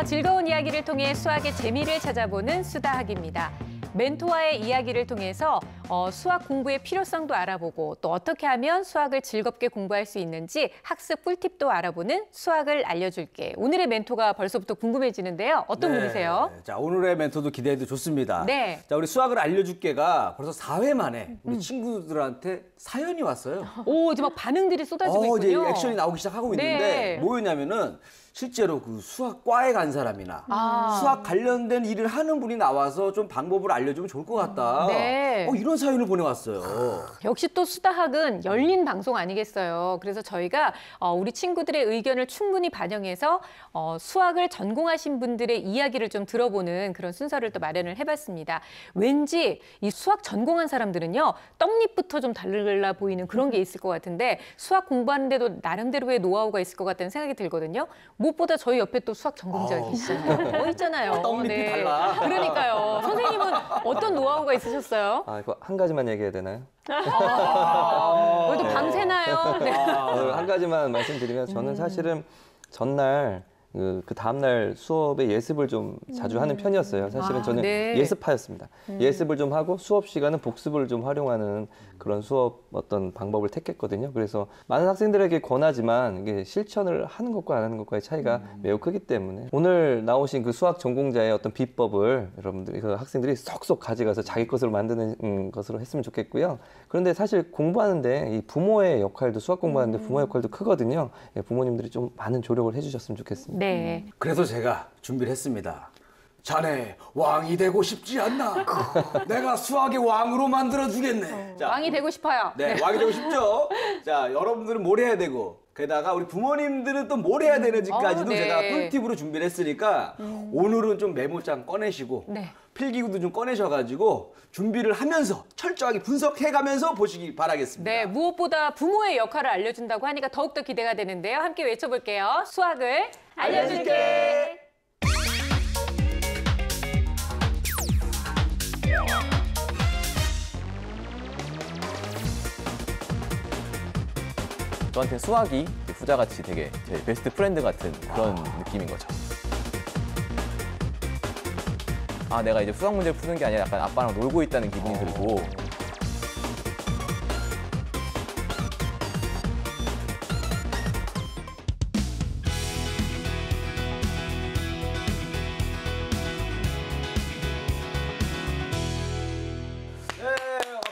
즐거운 이야기를 통해 수학의 재미를 찾아보는 수다학입니다. 멘토와의 이야기를 통해서 수학 공부의 필요성도 알아보고 또 어떻게 하면 수학을 즐겁게 공부할 수 있는지 학습 꿀팁도 알아보는 수학을 알려줄게. 오늘의 멘토가 벌써부터 궁금해지는데요. 어떤 분이세요? 자, 오늘의 멘토도 기대해도 좋습니다. 네. 자, 우리 수학을 알려줄게가 벌써 4회 만에 우리 친구들한테 사연이 왔어요. 오, 이제 막 반응들이 쏟아지고 있군요. 이제 액션이 나오기 시작하고 있는데 네. 뭐였냐면은 실제로 그 수학과에 간 사람이나 수학 관련된 일을 하는 분이 나와서 좀 방법을 알려주면 좋을 것 같다. 네. 이런 사연을 보내왔어요. 역시 또 수다학은 열린 방송 아니겠어요. 그래서 저희가 우리 친구들의 의견을 충분히 반영해서 수학을 전공하신 분들의 이야기를 좀 들어보는 그런 순서를 또 마련을 해봤습니다. 왠지 이 수학 전공한 사람들은요, 떡잎부터 좀 달라 보이는 그런 게 있을 것 같은데 계수학 공부하는데도 나름대로의 노하우가 있을 것 같다는 생각이 들거든요. 무엇보다 저희 옆에 또 수학 전공자가 계시잖아요. 있잖아요. 떡잎이 달라. 그러니까요. 선생님은 어떤 노하우가 있으셨어요? 이거 한 가지만 얘기해야 되나요? 오늘도 밤새나요? 네. 한 가지만 말씀드리면 저는 사실은 전날 그 다음날 수업에 예습을 좀 자주 하는 편이었어요. 사실은 저는 네. 예습파였습니다. 예습을 좀 하고 수업 시간은 복습을 좀 활용하는 그런 수업 어떤 방법을 택했거든요. 그래서 많은 학생들에게 권하지만 이게 실천을 하는 것과 안 하는 것과의 차이가 매우 크기 때문에 오늘 나오신 그 수학 전공자의 어떤 비법을 여러분들이 그 학생들이 쏙쏙 가져가서 자기 것으로 만드는 것으로 했으면 좋겠고요. 그런데 사실 공부하는데 이 부모의 역할도 수학 공부하는데 부모의 역할도 크거든요. 부모님들이 좀 많은 조력을 해주셨으면 좋겠습니다. 네. 그래서 제가 준비를 했습니다. 자네 왕이 되고 싶지 않나? 내가 수학의 왕으로 만들어 주겠네. 자, 왕이 되고 싶어요. 네, 왕이 되고 싶죠? 자, 여러분들은 뭘 해야 되고, 게다가 우리 부모님들은 또 뭘 해야 되는지까지도 네. 제가 꿀팁으로 준비를 했으니까 오늘은 좀 메모장 꺼내시고 네. 필기구도 좀 꺼내셔가지고 준비를 하면서 철저하게 분석해가면서 보시기 바라겠습니다. 네, 무엇보다 부모의 역할을 알려준다고 하니까 더욱더 기대가 되는데요. 함께 외쳐볼게요. 수학을 알려줄게. 저한테 수학이 후자같이 되게 제 베스트 프렌드 같은 그런 느낌인 거죠. 내가 이제 수학 문제를 푸는 게 아니라 약간 아빠랑 놀고 있다는 기분이 들고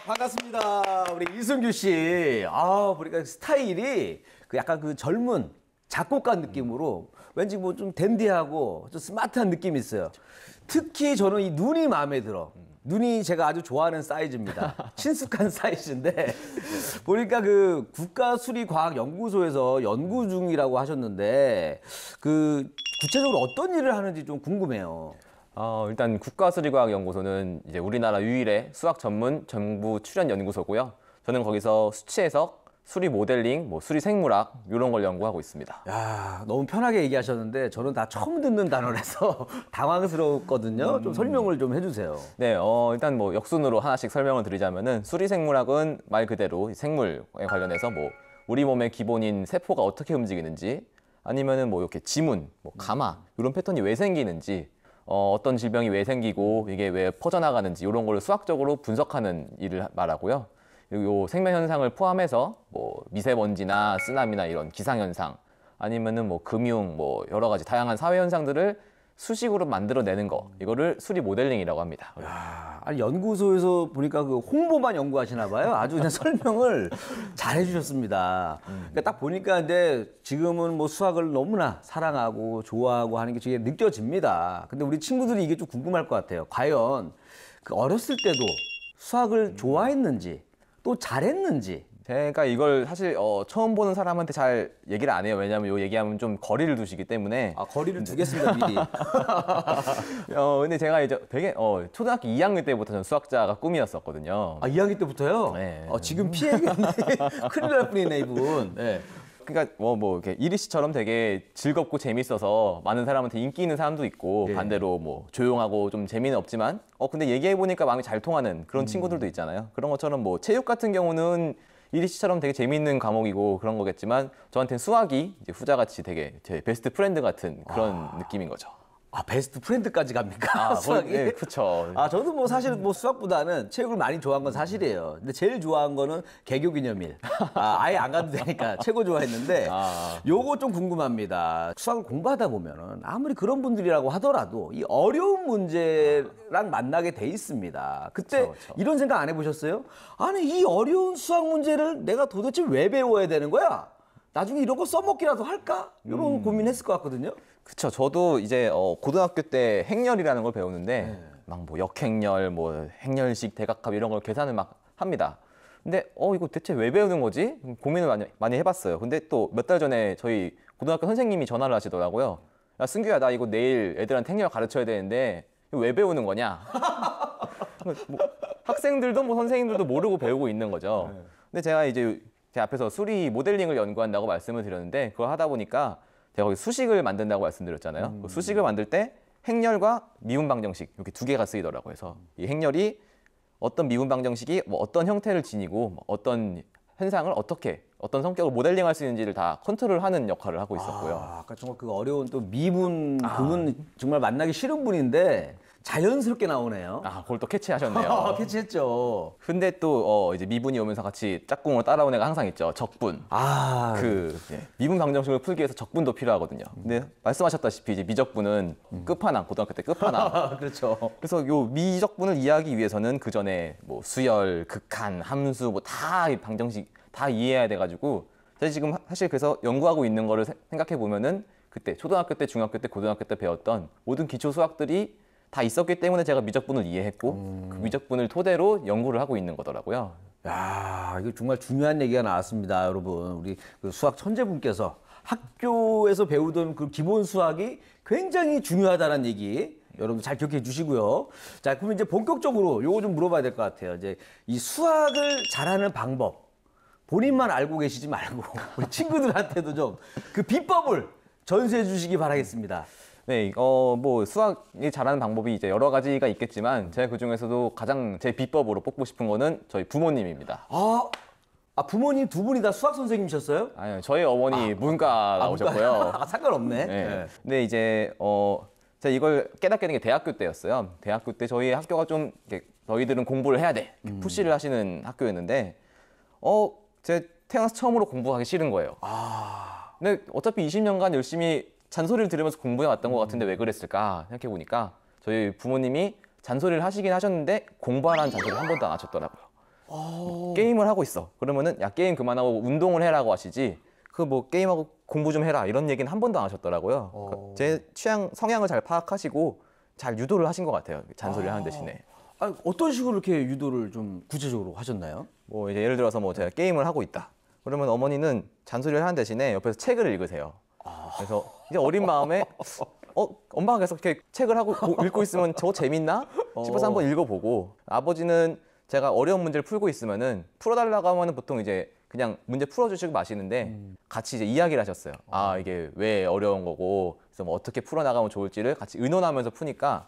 반갑습니다. 우리 이승규 씨. 보니까 스타일이 약간 그 젊은 작곡가 느낌으로 왠지 뭐 좀 댄디하고 좀 스마트한 느낌이 있어요. 특히 저는 이 눈이 마음에 들어. 눈이 제가 아주 좋아하는 사이즈입니다. 친숙한 사이즈인데 보니까 그 국가수리과학연구소에서 연구 중이라고 하셨는데 그 구체적으로 어떤 일을 하는지 좀 궁금해요. 일단 국가수리과학연구소는 이제 우리나라 유일의 수학 전문 정부 출연 연구소고요. 저는 거기서 수치 해석, 수리 모델링, 수리 생물학 이런 걸 연구하고 있습니다. 야, 너무 편하게 얘기하셨는데 저는 다 처음 듣는 단어라서 당황스러웠거든요. 좀 설명을 좀 해주세요. 네, 일단 역순으로 하나씩 설명을 드리자면은 수리 생물학은 말 그대로 이 생물에 관련해서 우리 몸의 기본인 세포가 어떻게 움직이는지 아니면은 이렇게 지문, 가마 이런 패턴이 왜 생기는지 어떤 질병이 왜 생기고 이게 왜 퍼져나가는지 이런 걸 수학적으로 분석하는 일을 말하고요. 요 생명 현상을 포함해서 미세먼지나 쓰나미나 이런 기상 현상 아니면은 금융 여러 가지 다양한 사회 현상들을 수식으로 만들어내는 거 이거를 수리 모델링이라고 합니다. 아니 연구소에서 보니까 그 홍보만 연구하시나 봐요. 아주 그냥 설명을 잘 해주셨습니다. 그러니까 딱 보니까 근데 지금은 수학을 너무나 사랑하고 좋아하고 하는 게 되게 느껴집니다. 근데 우리 친구들이 이게 좀 궁금할 것 같아요. 과연 그 어렸을 때도 수학을 좋아했는지 또 잘했는지. 제가 이걸 사실 처음 보는 사람한테 잘 얘기를 안 해요. 왜냐하면 요 얘기하면 좀 거리를 두시기 때문에. 거리를 두겠습니다, 미리. 근데 제가 이제 되게 초등학교 2학년 때부터 저는 수학자가 꿈이었었거든요. 2학년 때부터요? 네. 지금 피해겠네. 큰일 날 뿐이네, 이분. 네. 그러니까 이렇게 이리 씨처럼 되게 즐겁고 재밌어서 많은 사람한테 인기 있는 사람도 있고 예. 반대로 조용하고 좀 재미는 없지만 근데 얘기해 보니까 마음이 잘 통하는 그런 친구들도 있잖아요. 그런 것처럼 체육 같은 경우는 이리 씨처럼 되게 재미있는 과목이고 그런 거겠지만 저한테는 수학이 이제 후자같이 되게 제 베스트 프렌드 같은 그런 느낌인 거죠. 아, 베스트 프렌드까지 갑니까? 아, 수학이? 네, 그렇죠. 아, 저도 뭐 사실 뭐 수학보다는 체육을 많이 좋아한 건 사실이에요. 근데 제일 좋아한 거는 개교 기념일. 아예 안 가도 되니까 최고 좋아했는데 요거 좀 궁금합니다. 수학을 공부하다 보면은 아무리 그런 분들이라고 하더라도 이 어려운 문제랑 만나게 돼 있습니다. 그때 그쵸. 이런 생각 안 해보셨어요? 아니, 이 어려운 수학 문제를 내가 도대체 왜 배워야 되는 거야? 나중에 이런 거 써먹기라도 할까? 이런 고민했을 것 같거든요. 그쵸. 저도 이제 고등학교 때 행렬이라는 걸 배우는데 막 뭐 역행렬, 뭐 행렬식, 대각합 이런 걸 계산을 막 합니다. 근데 이거 대체 왜 배우는 거지? 고민을 많이 해봤어요. 근데 또 몇 달 전에 저희 고등학교 선생님이 전화를 하시더라고요. 야, 승규야, 나 이거 내일 애들한테 행렬 가르쳐야 되는데 이거 왜 배우는 거냐? 뭐 학생들도 뭐 선생님들도 모르고 배우고 있는 거죠. 근데 제가 이제 제 앞에서 수리 모델링을 연구한다고 말씀을 드렸는데 그걸 하다 보니까 제가 거기 수식을 만든다고 말씀드렸잖아요. 그 수식을 만들 때 행렬과 미분 방정식 이렇게 두 개가 쓰이더라고요. 그래서 이 행렬이 어떤 미분 방정식이 뭐 어떤 형태를 지니고 뭐 어떤 현상을 어떻게 어떤 성격을 모델링할 수 있는지를 다 컨트롤하는 역할을 하고 있었고요. 아까 정말 그 어려운 또 미분 그분 정말 만나기 싫은 분인데 자연스럽게 나오네요. 아, 그걸 또 캐치하셨네요. 캐치했죠. 근데 또 이제 미분이 오면서 같이 짝꿍으로 따라온 애가 항상 있죠. 적분. 아, 미분 방정식을 풀기 위해서 적분도 필요하거든요. 근데 말씀하셨다시피 이제 미적분은 끝판왕, 고등학교 때 끝판왕. 그렇죠. 그래서 요 미적분을 이해하기 위해서는 그 전에 뭐 수열, 극한, 함수 뭐 다 방정식 다 이해해야 돼가지고 제가 지금 사실 그래서 연구하고 있는 거를 생각해 보면은 그때 초등학교 때, 중학교 때, 고등학교 때 배웠던 모든 기초 수학들이 다 있었기 때문에 제가 미적분을 이해했고 그 미적분을 토대로 연구를 하고 있는 거더라고요. 야, 이거 정말 중요한 얘기가 나왔습니다, 여러분. 우리 그 수학 천재분께서 학교에서 배우던 그 기본 수학이 굉장히 중요하다는 얘기 여러분 잘 기억해 주시고요. 자, 그럼 이제 본격적으로 요거 좀 물어봐야 될 것 같아요. 이제 이 수학을 잘하는 방법 본인만 알고 계시지 말고 우리 친구들한테도 좀 그 비법을 전수해 주시기 바라겠습니다. 네, 뭐 수학이 잘하는 방법이 이제 여러 가지가 있겠지만 제가 그 중에서도 가장 제 비법으로 뽑고 싶은 거는 저희 부모님입니다. 부모님 두 분이 다 수학 선생님이셨어요? 아니요, 저희 어머니 문과 나오셨고요. 상관없네. 네. 네. 근데 이제 제가 이걸 깨닫게 된 게 대학교 때였어요. 대학교 때 저희 학교가 좀 이렇게 너희들은 공부를 해야 돼 이렇게 푸시를 하시는 학교였는데 제가 태어나서 처음으로 공부하기 싫은 거예요. 근데 어차피 20년간 열심히 잔소리를 들으면서 공부해 왔던 것 같은데 왜 그랬을까 생각해 보니까 저희 부모님이 잔소리를 하시긴 하셨는데 공부하라는 잔소리를 한 번도 안 하셨더라고요. 게임을 하고 있어. 그러면은 야, 게임 그만하고 운동을 해라고 하시지 그 뭐 게임하고 공부 좀 해라 이런 얘기는 한 번도 안 하셨더라고요. 제 취향 성향을 잘 파악하시고 잘 유도를 하신 것 같아요. 잔소리를 하는 대신에. 어떤 식으로 이렇게 유도를 좀 구체적으로 하셨나요? 뭐 이제 예를 들어서 뭐 제가 게임을 하고 있다. 그러면 어머니는 잔소리를 하는 대신에 옆에서 책을 읽으세요. 그래서 이제 어린 마음에 엄마가 계속 이렇게 책을 하고 읽고 있으면 저거 재밌나 싶어서 한번 읽어보고 아버지는 제가 어려운 문제를 풀고 있으면은 풀어달라고 하면은 보통 이제 그냥 문제 풀어주시고 마시는데 같이 이제 이야기를 하셨어요. 이게 왜 어려운 거고 그래서 뭐 어떻게 풀어나가면 좋을지를 같이 의논하면서 푸니까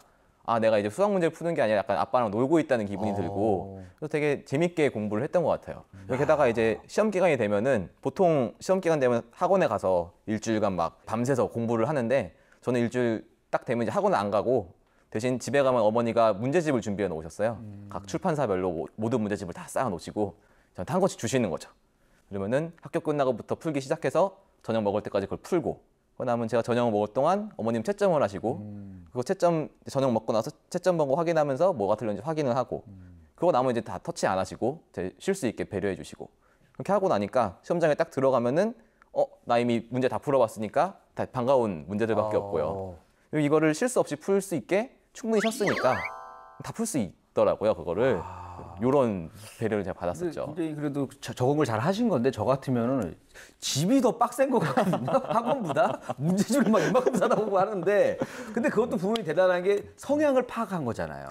내가 이제 수학 문제를 푸는 게 아니라 약간 아빠랑 놀고 있다는 기분이 들고 그래서 되게 재밌게 공부를 했던 것 같아요. 게다가 이제 시험 기간이 되면은 보통 시험 기간 되면 학원에 가서 일주일간 막 밤새서 공부를 하는데 저는 일주일 딱 되면 이제 학원을 안 가고 대신 집에 가면 어머니가 문제집을 준비해 놓으셨어요. 각 출판사별로 모든 문제집을 다 쌓아 놓으시고 저한테 한 권씩 주시는 거죠. 그러면은 학교 끝나고부터 풀기 시작해서 저녁 먹을 때까지 그걸 풀고 그러면 제가 저녁을 먹을 동안 어머님 채점을 하시고 그거 채점 저녁 먹고 나서 채점 보고 확인하면서 뭐가 틀렸는지 확인을 하고 그거 나면 이제 다 터치 안 하시고 쉴 수 있게 배려해 주시고 그렇게 하고 나니까 시험장에 딱 들어가면은 나 이미 문제 다 풀어봤으니까 다 반가운 문제들밖에 없고요. 이거를 실수 없이 풀 수 있게 충분히 쉬었으니까 다 풀 수 있더라고요. 그거를 요런 배려를 제가 받았었죠. 굉장히 그래도 적응을 잘 하신 건데 저 같으면은 집이 더 빡센 것 같거든요. 학원보다 문제집을 막 이만큼 사다 보고 하는데 근데 그것도 부모님이 대단한 게 성향을 파악한 거잖아요.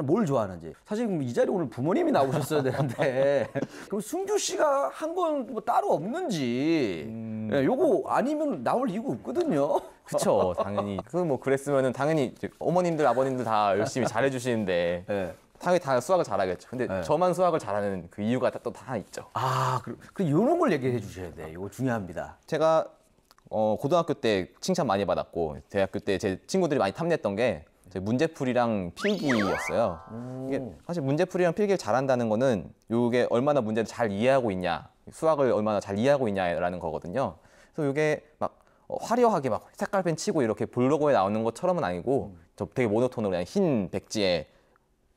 뭘 좋아하는지. 사실 이 자리에 오늘 부모님이 나오셨어야 되는데 그럼 승규 씨가 한 건 뭐 따로 없는지 요거 아니면 나올 이유가 없거든요. 그렇죠. 당연히 뭐 그랬으면은 당연히 이제 어머님들 아버님들 다 열심히 잘해주시는데 네. 당연히 다 수학을 잘하겠죠. 근데 저만 수학을 잘하는 그 이유가 또 하나 있죠. 그 이런 걸 얘기해 주셔야 돼. 이거 중요합니다. 제가 고등학교 때 칭찬 많이 받았고 대학교 때 제 친구들이 많이 탐냈던 게 제 문제풀이랑 필기였어요. 이게 사실 문제풀이랑 필기를 잘한다는 거는 이게 얼마나 문제를 잘 이해하고 있냐, 수학을 얼마나 잘 이해하고 있냐라는 거거든요. 그래서 이게 막 화려하게 막 색깔펜 치고 이렇게 블로그에 나오는 것처럼은 아니고 저 되게 모노톤으로 그냥 흰 백지에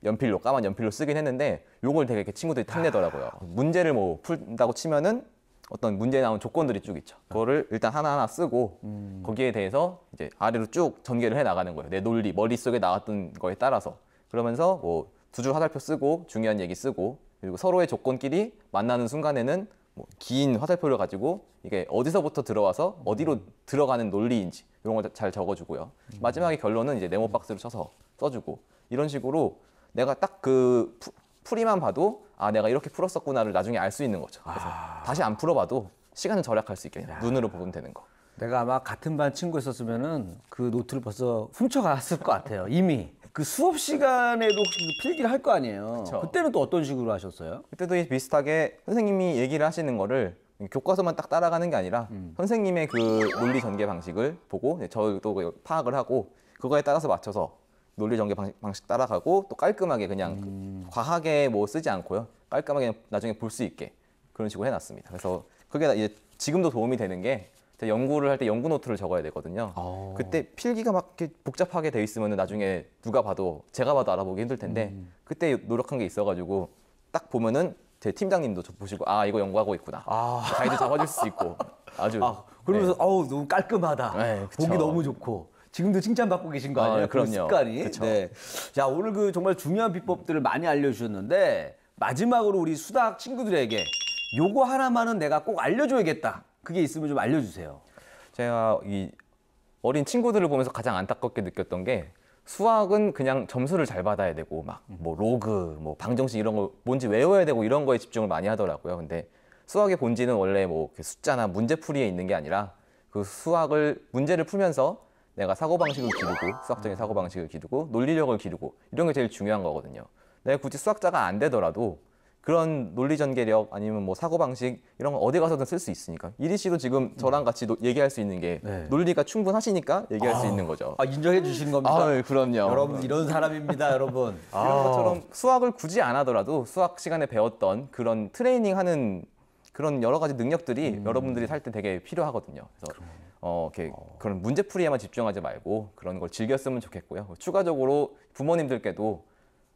연필로 까만 연필로 쓰긴 했는데 요걸 되게 이렇게 친구들이 탐내더라고요. 문제를 뭐 풀다고 치면은 어떤 문제에 나온 조건들이 쭉 있죠. 그거를 일단 하나하나 쓰고 거기에 대해서 이제 아래로 쭉 전개를 해 나가는 거예요. 내 논리, 머릿속에 나왔던 거에 따라서. 그러면서 뭐 두 줄 화살표 쓰고 중요한 얘기 쓰고 그리고 서로의 조건끼리 만나는 순간에는 뭐 긴 화살표를 가지고 이게 어디서부터 들어와서 어디로 들어가는 논리인지 이런 걸 잘 적어주고요. 마지막에 결론은 이제 네모 박스로 쳐서 써주고 이런 식으로 내가 딱 그 풀이만 봐도 아 내가 이렇게 풀었었구나를 나중에 알 수 있는 거죠. 그래서 다시 안 풀어봐도 시간을 절약할 수 있게 눈으로 보면 되는 거. 내가 아마 같은 반 친구였었으면은 그 노트를 벌써 훔쳐갔을 것 같아요. 이미 그 수업 시간에도 혹시 필기를 할 거 아니에요. 그쵸. 그때는 또 어떤 식으로 하셨어요? 그때도 비슷하게 선생님이 얘기를 하시는 거를 교과서만 딱 따라가는 게 아니라 선생님의 그 논리 전개 방식을 보고 저도 파악을 하고 그거에 따라서 맞춰서 논리 전개 방식 따라가고 또 깔끔하게 그냥 과하게 뭐 쓰지 않고요. 깔끔하게 나중에 볼 수 있게 그런 식으로 해놨습니다. 그래서 그게 이제 지금도 도움이 되는 게 제가 연구를 할 때 연구 노트를 적어야 되거든요. 그때 필기가 막 이렇게 복잡하게 돼 있으면 나중에 누가 봐도 제가 봐도 알아보기 힘들 텐데 그때 노력한 게 있어가지고 딱 보면은 제 팀장님도 보시고 아 이거 연구하고 있구나. 가이드 적어줄 수 있고 아주 그러면서 네. 어우 너무 깔끔하다. 네, 그쵸. 보기 너무 좋고. 지금도 칭찬받고 계신 거 아니에요? 그런 그럼요. 습관이. 그쵸. 네. 자 오늘 그 정말 중요한 비법들을 많이 알려주셨는데 마지막으로 우리 수학 친구들에게 요거 하나만은 내가 꼭 알려줘야겠다. 그게 있으면 좀 알려주세요. 제가 이 어린 친구들을 보면서 가장 안타깝게 느꼈던 게 수학은 그냥 점수를 잘 받아야 되고 막 뭐 로그, 뭐 방정식 이런 거 뭔지 외워야 되고 이런 거에 집중을 많이 하더라고요. 근데 수학의 본질은 원래 뭐 숫자나 문제풀이에 있는 게 아니라 그 수학을 문제를 풀면서 내가 사고방식을 기르고 수학적인 사고방식을 기르고 논리력을 기르고 이런 게 제일 중요한 거거든요. 내가 굳이 수학자가 안 되더라도 그런 논리 전개력 아니면 뭐 사고방식 이런 거 어디 가서든 쓸 수 있으니까 이리 씨도 지금 저랑 같이 얘기할 수 있는 게 네. 논리가 충분하시니까 얘기할 수 있는 거죠. 인정해 주시는 겁니까? 그럼요. 여러분 이런 사람입니다, 여러분. 이런 것처럼 수학을 굳이 안 하더라도 수학 시간에 배웠던 그런 트레이닝하는 그런 여러 가지 능력들이 여러분들이 살 때 되게 필요하거든요. 그래서 이렇게 그런 문제풀이에만 집중하지 말고 그런 걸 즐겼으면 좋겠고요. 추가적으로 부모님들께도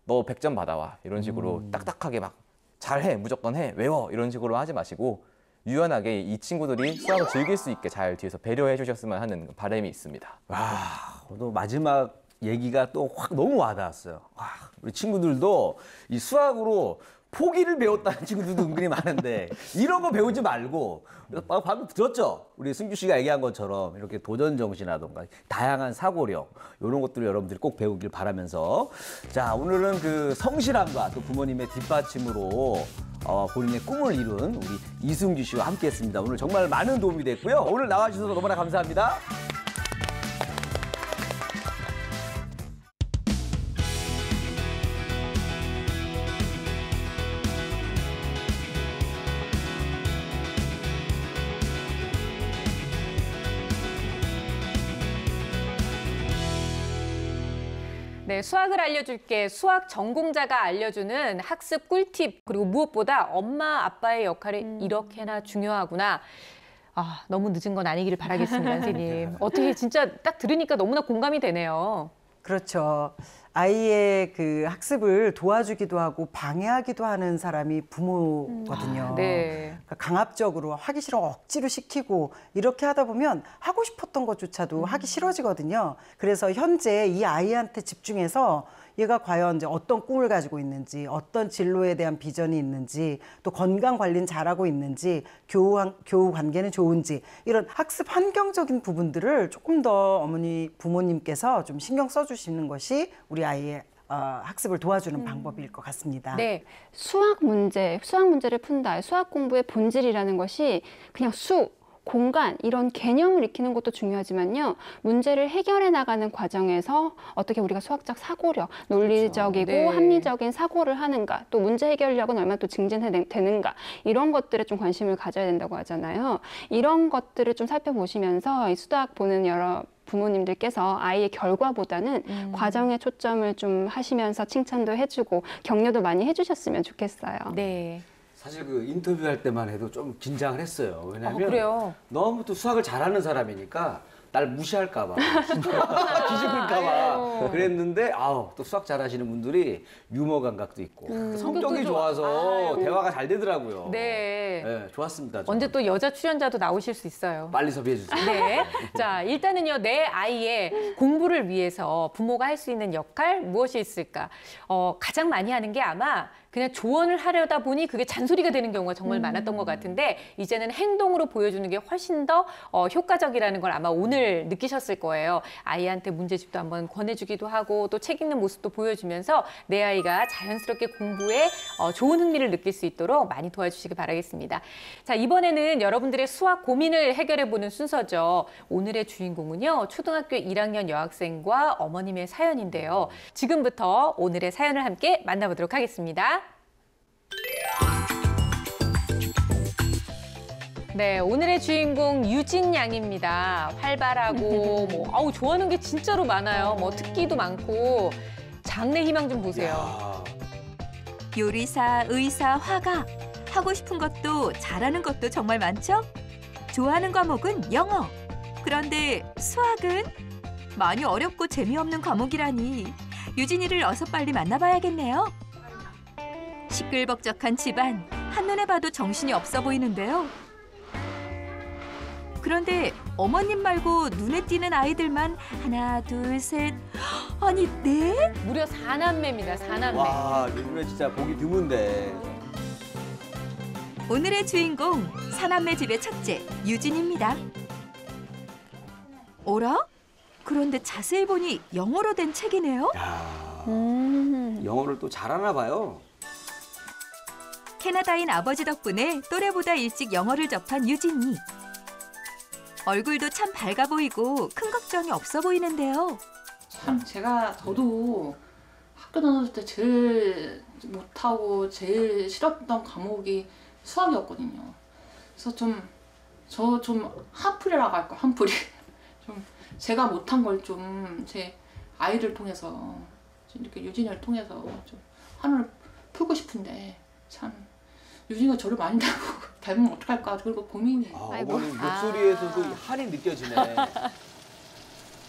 너 100점 받아와 이런 식으로 딱딱하게 막 잘해 무조건 해 외워 이런 식으로 하지 마시고 유연하게 이 친구들이 수학을 즐길 수 있게 잘 뒤에서 배려해 주셨으면 하는 바람이 있습니다. 또 마지막 얘기가 또 확 너무 와닿았어요. 우리 친구들도 이 수학으로 포기를 배웠다는 친구들도 은근히 많은데 이런 거 배우지 말고 방금 들었죠? 우리 승규 씨가 얘기한 것처럼 이렇게 도전 정신이라던가 다양한 사고력 이런 것들을 여러분들이 꼭 배우길 바라면서 자 오늘은 그 성실함과 또 부모님의 뒷받침으로 본인의 꿈을 이룬 우리 이승규 씨와 함께했습니다. 오늘 정말 많은 도움이 됐고요. 오늘 나와주셔서 너무나 감사합니다. 네, 수학을 알려줄게. 수학 전공자가 알려주는 학습 꿀팁. 그리고 무엇보다 엄마, 아빠의 역할이 이렇게나 중요하구나. 너무 늦은 건 아니기를 바라겠습니다, 선생님. 어떻게 진짜 딱 들으니까 너무나 공감이 되네요. 그렇죠. 아이의 그 학습을 도와주기도 하고 방해하기도 하는 사람이 부모거든요. 네. 그러니까 강압적으로 하기 싫어 억지로 시키고 이렇게 하다 보면 하고 싶었던 것조차도 하기 싫어지거든요. 그래서 현재 이 아이한테 집중해서 얘가 과연 이제 어떤 꿈을 가지고 있는지, 어떤 진로에 대한 비전이 있는지, 또 건강 관리는 잘하고 있는지, 교우 관계는 좋은지 이런 학습 환경적인 부분들을 조금 더 어머니 부모님께서 좀 신경 써주시는 것이 우리 아이의 학습을 도와주는 방법일 것 같습니다. 네. 수학 문제를 푼다. 수학 공부의 본질이라는 것이 그냥 공간 이런 개념을 익히는 것도 중요하지만요. 문제를 해결해 나가는 과정에서 어떻게 우리가 수학적 사고력, 논리적이고 네. 합리적인 사고를 하는가, 또 문제 해결력은 얼마나 또 증진되는가 이런 것들에 좀 관심을 가져야 된다고 하잖아요. 이런 것들을 좀 살펴보시면서 이 수학 보는 여러 부모님들께서 아이의 결과보다는 과정에 초점을 좀 하시면서 칭찬도 해주고 격려도 많이 해주셨으면 좋겠어요. 네. 사실 그 인터뷰할 때만 해도 좀 긴장을 했어요. 왜냐하면 그래요? 너무 또 수학을 잘하는 사람이니까 날 무시할까 봐, 기죽을까 봐 그랬는데 또 수학 잘하시는 분들이 유머 감각도 있고 성격이 성격도 좋아서 대화가 잘 되더라고요. 네. 네, 좋았습니다. 저는. 언제 또 여자 출연자도 나오실 수 있어요. 빨리 섭외해 주세요. 네. 자, 일단은요, 내 아이의 공부를 위해서 부모가 할 수 있는 역할 무엇이 있을까? 가장 많이 하는 게 아마 그냥 조언을 하려다 보니 그게 잔소리가 되는 경우가 정말 많았던 것 같은데 이제는 행동으로 보여주는 게 훨씬 더 효과적이라는 걸 아마 오늘 느끼셨을 거예요. 아이한테 문제집도 한번 권해주기도 하고 또 책 읽는 모습도 보여주면서 내 아이가 자연스럽게 공부에 좋은 흥미를 느낄 수 있도록 많이 도와주시기 바라겠습니다. 자, 이번에는 여러분들의 수학 고민을 해결해보는 순서죠. 오늘의 주인공은요, 초등학교 1학년 여학생과 어머님의 사연인데요. 지금부터 오늘의 사연을 함께 만나보도록 하겠습니다. 네, 오늘의 주인공 유진 양입니다. 활발하고 좋아하는 게 진짜로 많아요. 특기도 많고 장래 희망 좀 보세요. 요리사, 의사, 화가 하고 싶은 것도 잘하는 것도 정말 많죠? 좋아하는 과목은 영어. 그런데 수학은 많이 어렵고 재미없는 과목이라니 유진이를 어서 빨리 만나봐야겠네요. 시끌벅적한 집안, 한눈에 봐도 정신이 없어 보이는데요. 그런데 어머님 말고 눈에 띄는 아이들만 하나, 둘, 셋, 아니 네? 무려 4남매입니다. 4남매. 와, 요즘에 진짜 보기 드문데. 오늘의 주인공, 사남매 집의 첫째, 유진입니다. 어라? 그런데 자세히 보니 영어로 된 책이네요. 야, 영어를 또 잘하나 봐요. 캐나다인 아버지 덕분에 또래보다 일찍 영어를 접한 유진이. 얼굴도 참 밝아 보이고 큰 걱정이 없어 보이는데요. 참 저도 학교 다녔을 때 제일 못하고 제일 싫었던 과목이 수학이었거든요. 그래서 저 좀 한풀이라고 할까, 한풀이. 좀 제가 못한 걸 좀 제 아이를 통해서 이렇게 유진이를 통해서 좀 한을 풀고 싶은데 참 유진이가 저를 많이 닮으면 어떡할까 그리고 고민이. 어머님 목소리에서도 한이 느껴지네.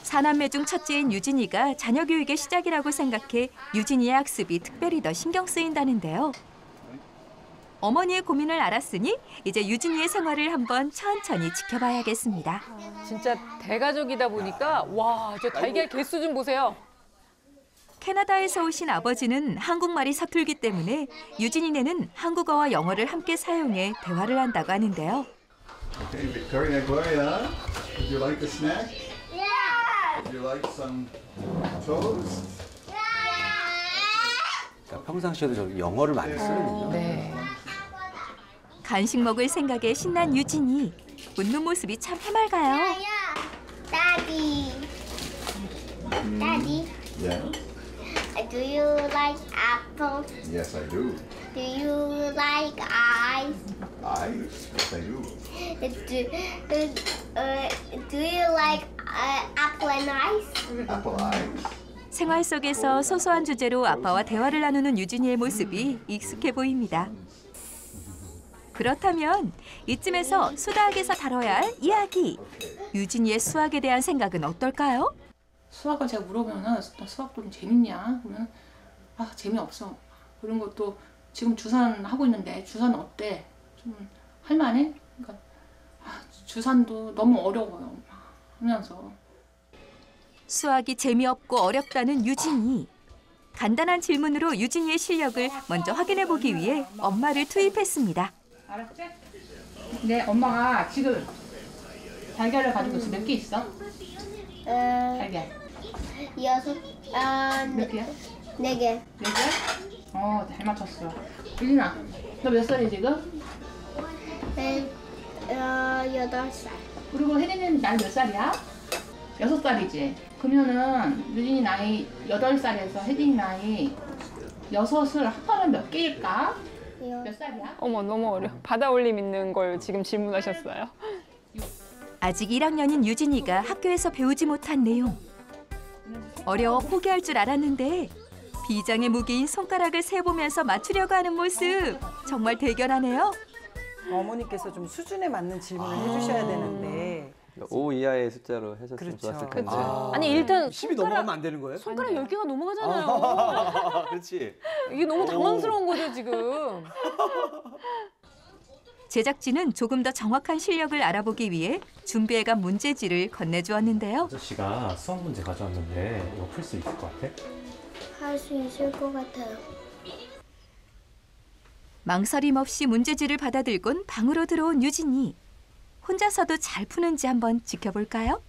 사남매 중 첫째인 유진이가 자녀 교육의 시작이라고 생각해 유진이의 학습이 특별히 더 신경 쓰인다는데요. 어머니의 고민을 알았으니 이제 유진이의 생활을 한번 천천히 지켜봐야겠습니다. 진짜 대가족이다 보니까 와, 저 달걀 개수 좀 보세요. 캐나다에서 오신 아버지는 한국말이 서툴기 때문에 유진이네는 한국어와 영어를 함께 사용해 대화를 한다고 하는데요. Okay, Victoria and Gloria, would you like a snack? Yeah! Would you like some toast? 평상시에도 저렇게 영어를 많이 쓰는군요. 네. 간식 먹을 생각에 신난 유진이. 웃는 모습이 참 해맑아요. Daddy. Daddy, Yeah. do you like apples? Yes, I do. Do you like eyes? Eyes? Yes, I do. Do you like apple and ice? Apple eyes? 생활 속에서 소소한 주제로 아빠와 대화를 나누는 유진이의 모습이 익숙해 보입니다. 그렇다면 이쯤에서 수다학에서 다뤄야 할 이야기. 유진이의 수학에 대한 생각은 어떨까요? 수학을 제가 물어보면은 수학도 좀 재밌냐? 그러면 재미없어. 그런 것도 지금 주산 하고 있는데 주산 어때? 좀 할만해? 그러니까 주산도 너무 어려워요. 하면서. 수학이 재미없고 어렵다는 유진이. 간단한 질문으로 유진이의 실력을 먼저 확인해 보기 위해 엄마를 투입했습니다. 알았지? 네, 엄마가 지금 달걀을 가지고 있어. 몇 개 있어? 달걀. 6, 몇 개야? 4개. 4개? 잘 맞췄어. 유진아, 너 몇 살이야 지금? 8살. 그리고 혜린이는 나이 몇 살이야? 6살이지. 그러면은 유진이 나이 8살에서 혜린이 나이 6을 합하면 몇 개일까? 몇 살이야? 어머 너무 어려. 바다 올림 있는 걸 지금 질문하셨어요. 아직 1학년인 유진이가 학교에서 배우지 못한 내용. 어려워 포기할 줄 알았는데 비장의 무기인 손가락을 세보면서 맞추려고 하는 모습 정말 대견하네요. 어머니께서 좀 수준에 맞는 질문을 해주셔야 되는데 5 이하의 숫자로 해줬으면 그렇죠. 좋았을 텐데. 아니 일단 10이 넘어가면 안 되는 거예요? 손가락 10개가 넘어가잖아요. 그렇지. 이게 너무 당황스러운 거죠, 지금. 제작진은 조금 더 정확한 실력을 알아보기 위해 준비해간 문제지를 건네주었는데요. 아저씨가 수학 문제 가져왔는데 이거 풀 수 있을 것 같아? 할 수 있을 것 같아요. 망설임 없이 문제지를 받아들곤 방으로 들어온 유진이. 혼자서도 잘 푸는지 한번 지켜볼까요?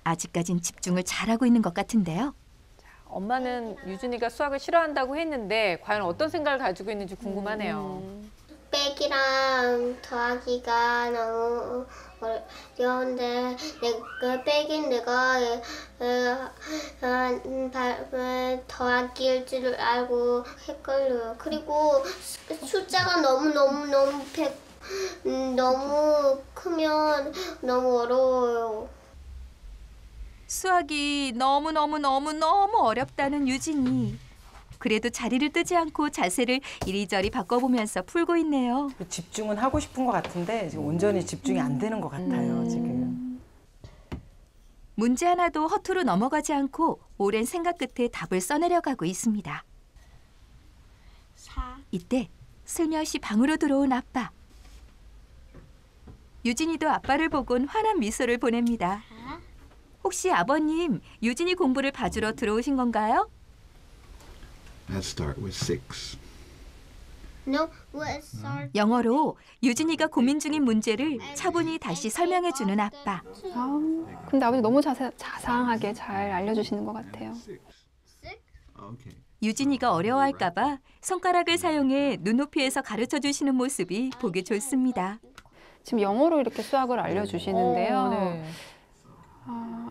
아직까진 집중을 잘하고 있는 것 같은데요. 엄마는 유진이가 수학을 싫어한다고 했는데 과연 어떤 생각을 가지고 있는지 궁금하네요. 빼기랑 더하기가 너무 어려운데 빼기는 내가 더하기일 줄 알고 헷갈려요. 그리고 숫자가 너무 크면 너무 어려워요. 수학이 너무 어렵다는 유진이. 그래도 자리를 뜨지 않고 자세를 이리저리 바꿔보면서 풀고 있네요. 집중은 하고 싶은 것 같은데 지금 온전히 집중이 안 되는 것 같아요. 지금. 문제 하나도 허투루 넘어가지 않고 오랜 생각 끝에 답을 써내려가고 있습니다. 이때 슬며시 방으로 들어온 아빠. 유진이도 아빠를 보곤 환한 미소를 보냅니다. 혹시 아버님, 유진이 공부를 봐주러 들어오신 건가요? Let's start with 6. No, let's start. 영어로 유진이가 고민 중인 문제를 차분히 다시 설명해주는 아빠. 근데 아버지 너무 자상하게 잘 알려주시는 것 같아요. Okay. 유진이가 어려워할까 봐 손가락을 사용해 눈높이에서 가르쳐주시는 모습이 보기 좋습니다. 지금 영어로 이렇게 수학을 알려주시는데요. 네.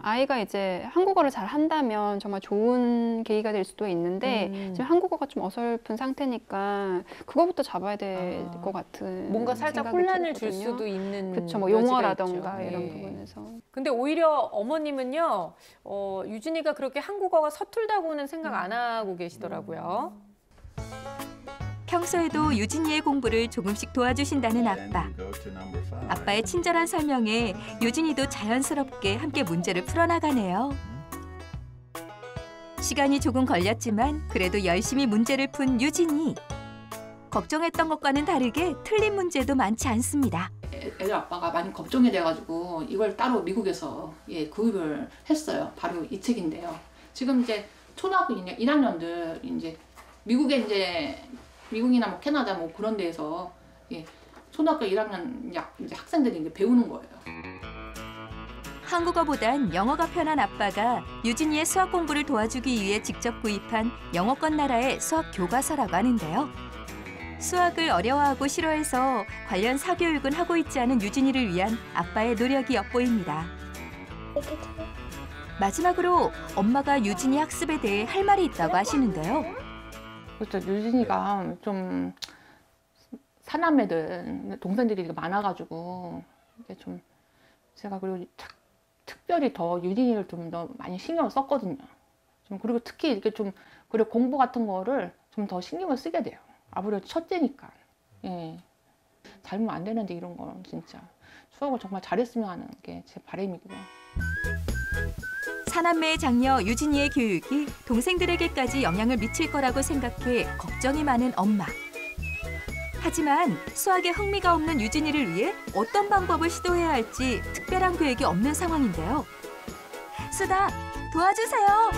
아이가 이제 한국어를 잘 한다면 정말 좋은 계기가 될 수도 있는데 지금 한국어가 좀 어설픈 상태니까 그거부터 잡아야 될 것 같은 뭔가 살짝 생각이 혼란을 줄 들거든요. 수도 있는 그렇죠. 뭐 여지가 용어라던가 있죠. 이런 네. 부분에서. 근데 오히려 어머님은요, 유진이가 그렇게 한국어가 서툴다고는 생각 안 하고 계시더라고요. 평소에도 유진이의 공부를 조금씩 도와주신다는 아빠. Go to number 5. 아빠의 친절한 설명에 유진이도 자연스럽게 함께 문제를 풀어나가네요. 시간이 조금 걸렸지만 그래도 열심히 문제를 푼 유진이. 걱정했던 것과는 다르게 틀린 문제도 많지 않습니다. 애들 아빠가 많이 걱정이 돼가지고 이걸 따로 미국에서 구입을 했어요. 바로 이 책인데요. 지금 이제 초등학교 1학년들 이제 미국에 이제 미국이나 뭐 캐나다 뭐 그런 데에서 초등학교 1학년 이제 학생들이 이제 배우는 거예요. 한국어보단 영어가 편한 아빠가 유진이의 수학 공부를 도와주기 위해 직접 구입한 영어권 나라의 수학 교과서라고 하는데요. 수학을 어려워하고 싫어해서 관련 사교육은 하고 있지 않은 유진이를 위한 아빠의 노력이 엿보입니다. 마지막으로 엄마가 유진이 학습에 대해 할 말이 있다고 하시는데요. 그렇죠. 유진이가 좀 사남매들 동생들이 많아가지고 이제 좀 제가 그리고 특별히 더 유진이를 좀 더 많이 신경을 썼거든요. 좀 그리고 특히 이렇게 좀 그리고 공부 같은 거를 좀 더 신경을 쓰게 돼요. 아무래도 첫째니까. 잘못 안 되는데 이런 건 진짜 수학을 정말 잘했으면 하는 게 제 바람이고요. 사남매의 장녀 유진이의 교육이 동생들에게까지 영향을 미칠 거라고 생각해 걱정이 많은 엄마. 하지만 수학에 흥미가 없는 유진이를 위해 어떤 방법을 시도해야 할지 특별한 계획이 없는 상황인데요. 수다, 도와주세요.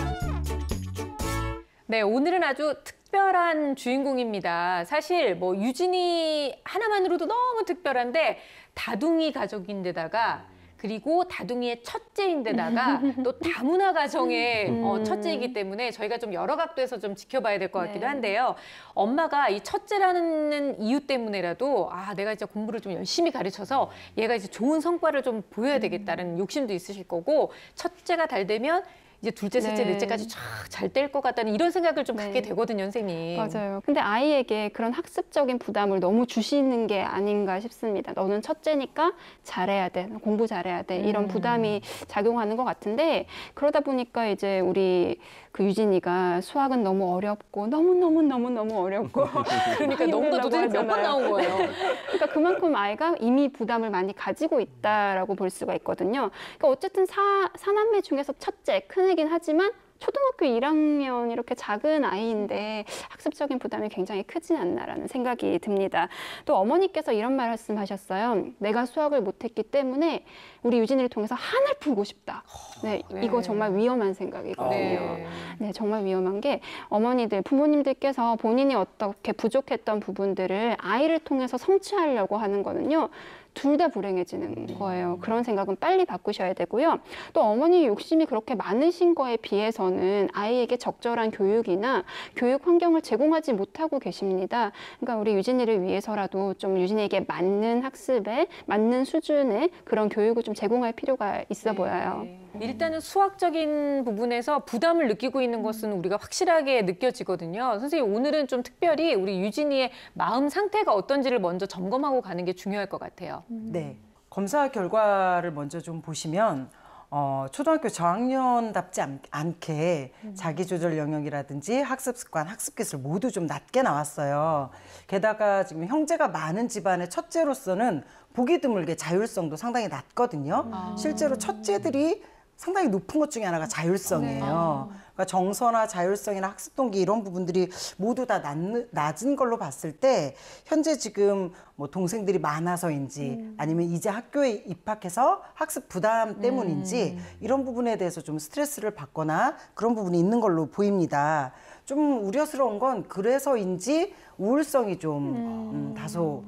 네, 오늘은 아주 특별한 주인공입니다. 사실 뭐 유진이 하나만으로도 너무 특별한데 다둥이 가족인데다가 그리고 다둥이의 첫째인데다가 또 다문화 가정의 첫째이기 때문에 저희가 좀 여러 각도에서 좀 지켜봐야 될 것 같기도 한데요. 엄마가 이 첫째라는 이유 때문에라도 내가 이제 공부를 좀 열심히 가르쳐서 얘가 이제 좋은 성과를 좀 보여야 되겠다는 욕심도 있으실 거고, 첫째가 잘 되면 이제 둘째, 셋째, 넷째까지 쫙 잘 될 것 같다는 이런 생각을 좀 갖게 되거든요, 선생님. 맞아요. 근데 아이에게 그런 학습적인 부담을 너무 주시는 게 아닌가 싶습니다. 너는 첫째니까 잘해야 돼, 공부 잘해야 돼, 이런 부담이 작용하는 것 같은데, 그러다 보니까 이제 우리 그 유진이가 수학은 너무 어렵고 너무 어렵고 그러니까 너무가 도대체 몇 번 나온 거예요. 그러니까 그만큼 아이가 이미 부담을 많이 가지고 있다라고 볼 수가 있거든요. 그러니까 어쨌든 사남매 중에서 첫째, 큰애긴 하지만 초등학교 1학년 이렇게 작은 아이인데 학습적인 부담이 굉장히 크진 않나라는 생각이 듭니다. 또 어머니께서 이런 말씀하셨어요. 내가 수학을 못했기 때문에 우리 유진이를 통해서 한을 풀고 싶다. 네, 이거 정말 위험한 생각이거든요. 네, 정말 위험한 게 어머니들, 부모님들께서 본인이 어떻게 부족했던 부분들을 아이를 통해서 성취하려고 하는 거는요. 둘 다 불행해지는 거예요. 그런 생각은 빨리 바꾸셔야 되고요. 또 어머니 욕심이 그렇게 많으신 거에 비해서는 아이에게 적절한 교육이나 교육 환경을 제공하지 못하고 계십니다. 그러니까 우리 유진이를 위해서라도 좀 유진이에게 맞는 학습에 맞는 수준의 그런 교육을 좀 제공할 필요가 있어 보여요. 일단은 수학적인 부분에서 부담을 느끼고 있는 것은 우리가 확실하게 느껴지거든요. 선생님, 오늘은 좀 특별히 우리 유진이의 마음 상태가 어떤지를 먼저 점검하고 가는 게 중요할 것 같아요. 네. 검사 결과를 먼저 좀 보시면 초등학교 저학년답지 않게 자기조절 영역이라든지 학습 습관, 학습 기술 모두 좀 낮게 나왔어요. 게다가 지금 형제가 많은 집안의 첫째로서는 보기 드물게 자율성도 상당히 낮거든요. 실제로 첫째들이 상당히 높은 것 중에 하나가 자율성이에요. 그러니까 정서나 자율성이나 학습 동기 이런 부분들이 모두 다 낮은 걸로 봤을 때 현재 지금 뭐 동생들이 많아서인지 아니면 이제 학교에 입학해서 학습 부담 때문인지 이런 부분에 대해서 좀 스트레스를 받거나 그런 부분이 있는 걸로 보입니다. 좀 우려스러운 건 그래서인지 우울성이 좀 다소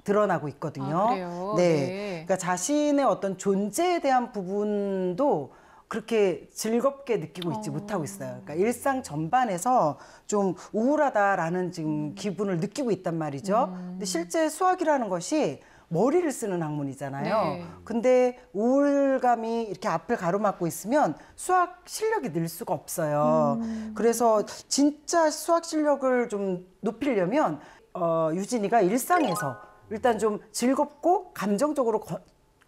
드러나고 있거든요. 그래요? 네. 그러니까 자신의 어떤 존재에 대한 부분도 그렇게 즐겁게 느끼고 있지 못하고 있어요. 그러니까 일상 전반에서 좀 우울하다라는 지금 기분을 느끼고 있단 말이죠. 근데 실제 수학이라는 것이 머리를 쓰는 학문이잖아요. 근데 우울감이 이렇게 앞을 가로막고 있으면 수학 실력이 늘 수가 없어요. 그래서 진짜 수학 실력을 좀 높이려면 유진이가 일상에서 일단 좀 즐겁고 감정적으로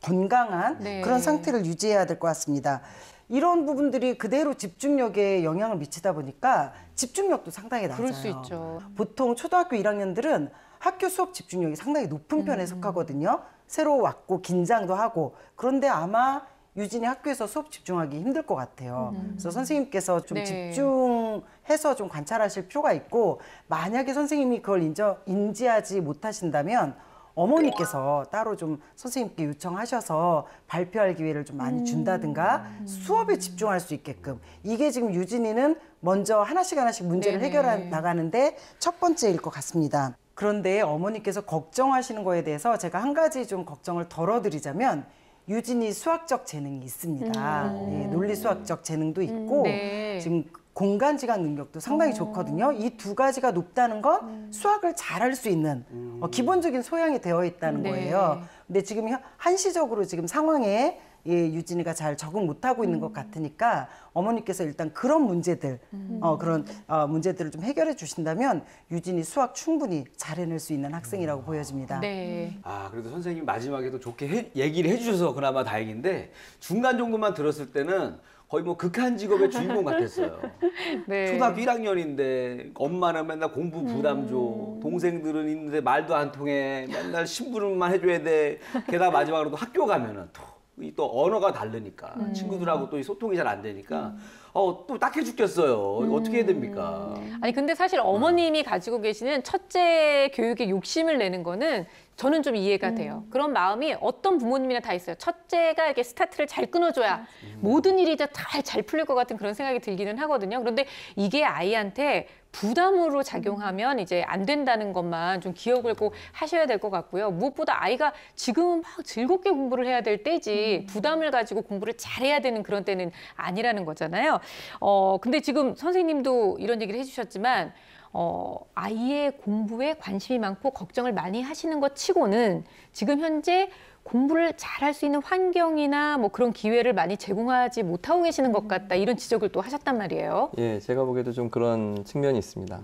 건강한 그런 상태를 유지해야 될 것 같습니다. 이런 부분들이 그대로 집중력에 영향을 미치다 보니까 집중력도 상당히 낮아요. 그럴 수 있죠. 보통 초등학교 1학년들은 학교 수업 집중력이 상당히 높은 편에 속하거든요. 새로 왔고 긴장도 하고. 그런데 아마 유진이 학교에서 수업 집중하기 힘들 것 같아요. 그래서 선생님께서 좀 집중해서 좀 관찰하실 필요가 있고, 만약에 선생님이 그걸 인지하지 못하신다면 어머니께서 따로 좀 선생님께 요청하셔서 발표할 기회를 좀 많이 준다든가 수업에 집중할 수 있게끔. 이게 지금 유진이는 먼저 하나씩 문제를 해결해 나가는데 첫 번째일 것 같습니다. 그런데 어머니께서 걱정하시는 거에 대해서 제가 한 가지 좀 걱정을 덜어드리자면, 유진이 수학적 재능이 있습니다. 네, 논리 수학적 재능도 있고 지금 공간 지각 능력도 상당히 좋거든요. 이 두 가지가 높다는 건 수학을 잘할 수 있는 기본적인 소양이 되어 있다는 거예요. 근데 지금 한시적으로 지금 상황에 유진이가 잘 적응 못하고 있는 것 같으니까 어머니께서 일단 그런 문제들, 문제들을 좀 해결해 주신다면 유진이 수학 충분히 잘 해낼 수 있는 학생이라고 보여집니다. 그래도 선생님이 마지막에도 좋게 얘기를 해주셔서 그나마 다행인데, 중간 정도만 들었을 때는 거의 뭐 극한 직업의 주인공 같았어요. 초등학교 1학년인데 엄마는 맨날 공부 부담 줘. 동생들은 있는데 말도 안 통해. 맨날 심부름만 해줘야 돼. 게다가 마지막으로 또 학교 가면은 또 언어가 다르니까 친구들하고 또 소통이 잘 안 되니까 또 딱해 죽겠어요. 어떻게 해야 됩니까? 아니 근데 사실 어머님이 가지고 계시는 첫째 교육에 욕심을 내는 거는 저는 좀 이해가 돼요. 그런 마음이 어떤 부모님이나 다 있어요. 첫째가 이렇게 스타트를 잘 끊어줘야 모든 일이 잘 풀릴 것 같은 그런 생각이 들기는 하거든요. 그런데 이게 아이한테 부담으로 작용하면 이제 안 된다는 것만 좀 기억을 꼭 하셔야 될 것 같고요. 무엇보다 아이가 지금은 막 즐겁게 공부를 해야 될 때지 부담을 가지고 공부를 잘해야 되는 그런 때는 아니라는 거잖아요. 근데 지금 선생님도 이런 얘기를 해주셨지만 아이의 공부에 관심이 많고 걱정을 많이 하시는 것 치고는 지금 현재 공부를 잘할 수 있는 환경이나 뭐 그런 기회를 많이 제공하지 못하고 계시는 것 같다 이런 지적을 또 하셨단 말이에요. 예, 제가 보기에도 좀 그런 측면이 있습니다.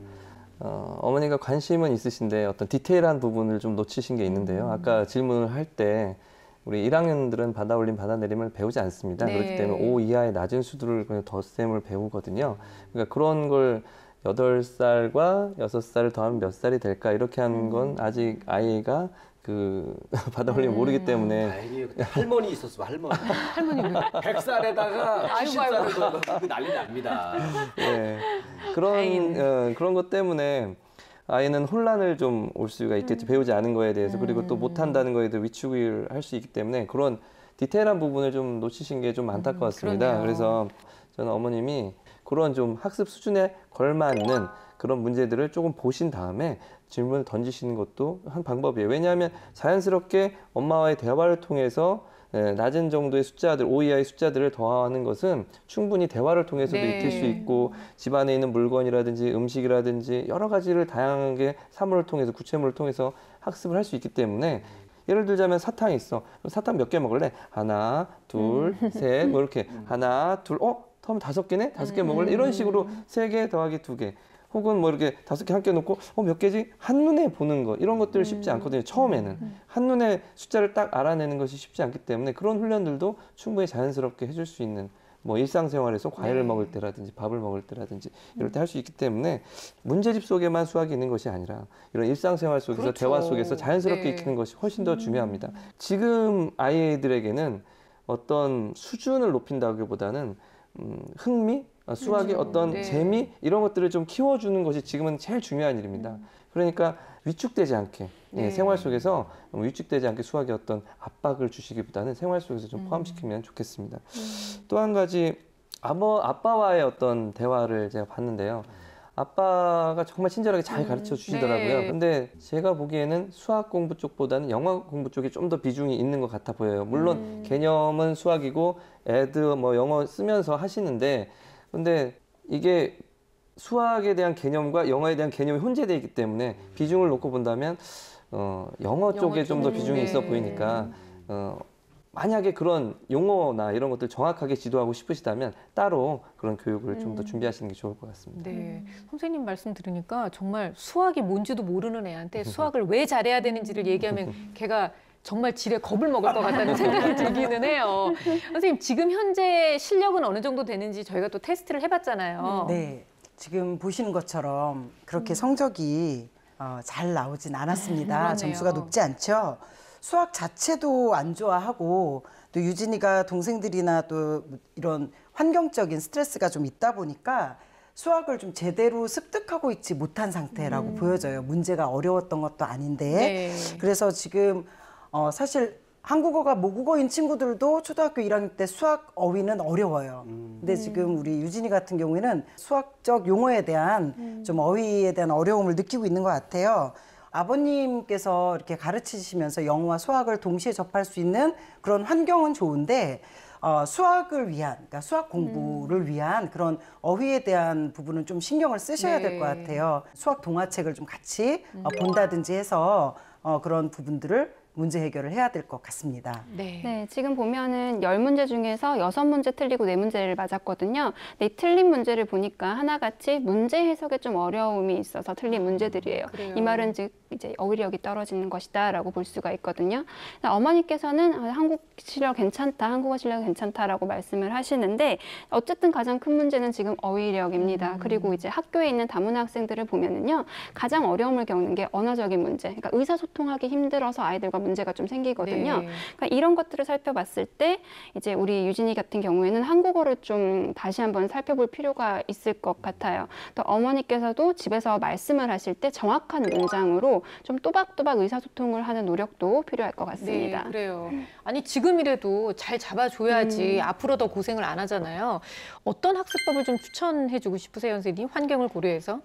어머니가 관심은 있으신데 어떤 디테일한 부분을 좀 놓치신 게 있는데요. 아까 질문을 할 때 우리 1학년들은 받아올림, 받아내림을 배우지 않습니다. 네. 그렇기 때문에 5 이하의 낮은 수들을 그냥 덧셈을 배우거든요. 그러니까 그런 걸 8살과 6살을 더하면 몇 살이 될까 이렇게 하는 건 아직 아이가 그 받아올림 모르기 때문에 다행히 할머니 있었어, 할머니. 할머니 100살에다가 아이고, 70살에다가 난리 납니다. 예, 그런 것 때문에 아이는 혼란을 좀 올 수가 있겠죠. 배우지 않은 거에 대해서. 그리고 또 못한다는 거에 대해 위축을 할 수 있기 때문에 그런 디테일한 부분을 좀 놓치신 게 좀 안타까웠습니다. 그러네요. 그래서 저는 어머님이 그런 좀 학습 수준에 걸맞는 그런 문제들을 조금 보신 다음에 질문을 던지시는 것도 한 방법이에요. 왜냐하면 자연스럽게 엄마와의 대화를 통해서 낮은 정도의 숫자들, 5 이하의 숫자들을 더하는 것은 충분히 대화를 통해서도 네. 익힐 수 있고 집안에 있는 물건이라든지 음식이라든지 여러 가지를 다양하게 사물을 통해서 구체물을 통해서 학습을 할 수 있기 때문에 예를 들자면 사탕이 있어. 그럼 사탕 몇 개 먹을래? 하나, 둘, 셋, 뭐 이렇게 하나, 둘, 그럼 5개네? 5개 먹을래? 이런 식으로 3개 더하기 2개. 혹은 뭐 이렇게 5개 함께 놓고 몇 개지? 한눈에 보는 거 이런 것들 쉽지 않거든요. 처음에는 한눈에 숫자를 딱 알아내는 것이 쉽지 않기 때문에 그런 훈련들도 충분히 자연스럽게 해줄 수 있는 뭐 일상생활에서 과일을 먹을 때라든지 밥을 먹을 때라든지 이럴 때 할 수 있기 때문에 문제집 속에만 수학이 있는 것이 아니라 이런 일상생활 속에서 그렇죠. 대화 속에서 자연스럽게 네. 익히는 것이 훨씬 더 중요합니다. 지금 아이들에게는 어떤 수준을 높인다기보다는 흥미, 수학의 어떤 네. 재미 이런 것들을 좀 키워주는 것이 지금은 제일 중요한 일입니다. 그러니까 위축되지 않게 네. 생활 속에서 위축되지 않게 수학의 어떤 압박을 주시기보다는 생활 속에서 좀 포함시키면 좋겠습니다. 또 한 가지 아빠와의 어떤 대화를 제가 봤는데요. 아빠가 정말 친절하게 잘 가르쳐 주시더라고요. 네. 근데 제가 보기에는 수학 공부 쪽보다는 영어 공부 쪽이 좀 더 비중이 있는 것 같아 보여요. 물론 개념은 수학이고 애들 뭐 영어 쓰면서 하시는데 근데 이게 수학에 대한 개념과 영어에 대한 개념이 혼재되어 있기 때문에 비중을 놓고 본다면 영어 쪽에 좀 더 비중이 있어 보이니까 만약에 그런 용어나 이런 것들 정확하게 지도하고 싶으시다면 따로 그런 교육을 좀 더 준비하시는 게 좋을 것 같습니다. 네, 선생님 말씀 들으니까 정말 수학이 뭔지도 모르는 애한테 수학을 왜 잘해야 되는지를 얘기하면 걔가 정말 지레 겁을 먹을 것 같다는 생각이 들기는 해요. 선생님, 지금 현재 실력은 어느 정도 되는지 저희가 또 테스트를 해봤잖아요. 네, 지금 보시는 것처럼 그렇게 성적이 잘 나오진 않았습니다. 그러네요. 점수가 높지 않죠. 수학 자체도 안 좋아하고 또 유진이가 동생들이나 또 이런 환경적인 스트레스가 좀 있다 보니까 수학을 좀 제대로 습득하고 있지 못한 상태라고 보여져요. 문제가 어려웠던 것도 아닌데. 네. 그래서 지금 사실 한국어가 모국어인 친구들도 초등학교 1학년 때 수학 어휘는 어려워요. 근데 지금 우리 유진이 같은 경우에는 수학적 용어에 대한 좀 어휘에 대한 어려움을 느끼고 있는 것 같아요. 아버님께서 이렇게 가르치시면서 영어와 수학을 동시에 접할 수 있는 그런 환경은 좋은데 수학을 위한, 그러니까 수학 공부를 위한 그런 어휘에 대한 부분은 좀 신경을 쓰셔야 될 것 같아요. 수학 동화책을 좀 같이 본다든지 해서 그런 부분들을 문제 해결을 해야 될 것 같습니다. 네, 지금 보면은 10문제 중에서 6문제 틀리고 4문제를 맞았거든요. 근데 이 틀린 문제를 보니까 하나같이 문제 해석에 좀 어려움이 있어서 틀린 문제들이에요. 그래요. 이 말은 즉 이제 어휘력이 떨어지는 것이다라고 볼 수가 있거든요. 어머니께서는 한국 실력 괜찮다, 한국어 실력 괜찮다라고 말씀을 하시는데 어쨌든 가장 큰 문제는 지금 어휘력입니다. 그리고 이제 학교에 있는 다문화 학생들을 보면은요, 가장 어려움을 겪는 게 언어적인 문제. 그러니까 의사소통하기 힘들어서 아이들과 문제가 좀 생기거든요. 네. 그러니까 이런 것들을 살펴봤을 때 이제 우리 유진이 같은 경우에는 한국어를 좀 다시 한번 살펴볼 필요가 있을 것 같아요. 또 어머니께서도 집에서 말씀을 하실 때 정확한 문장으로 좀 또박또박 의사소통을 하는 노력도 필요할 것 같습니다. 네, 그래요. 아니 지금이라도 잘 잡아줘야지 앞으로 더 고생을 안 하잖아요. 어떤 학습법을 좀 추천해주고 싶으세요, 선생님? 환경을 고려해서?